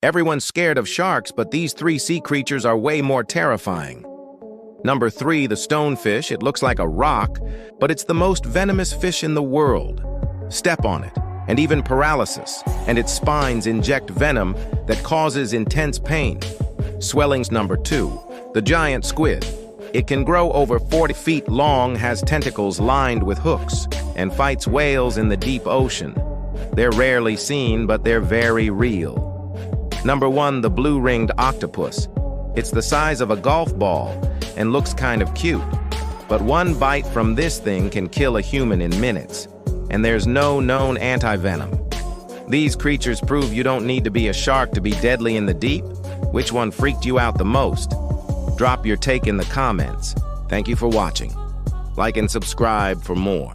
Everyone's scared of sharks, but these three sea creatures are way more terrifying. Number 3, the stonefish. It looks like a rock, but it's the most venomous fish in the world. Step on it, and even paralysis, and its spines inject venom that causes intense pain. Swellings. Number 2, the giant squid. It can grow over 40 feet long, has tentacles lined with hooks, and fights whales in the deep ocean. They're rarely seen, but they're very real. Number 1, the blue-ringed octopus. It's the size of a golf ball and looks kind of cute. But one bite from this thing can kill a human in minutes, and there's no known anti-venom. These creatures prove you don't need to be a shark to be deadly in the deep. Which one freaked you out the most? Drop your take in the comments. Thank you for watching. Like and subscribe for more.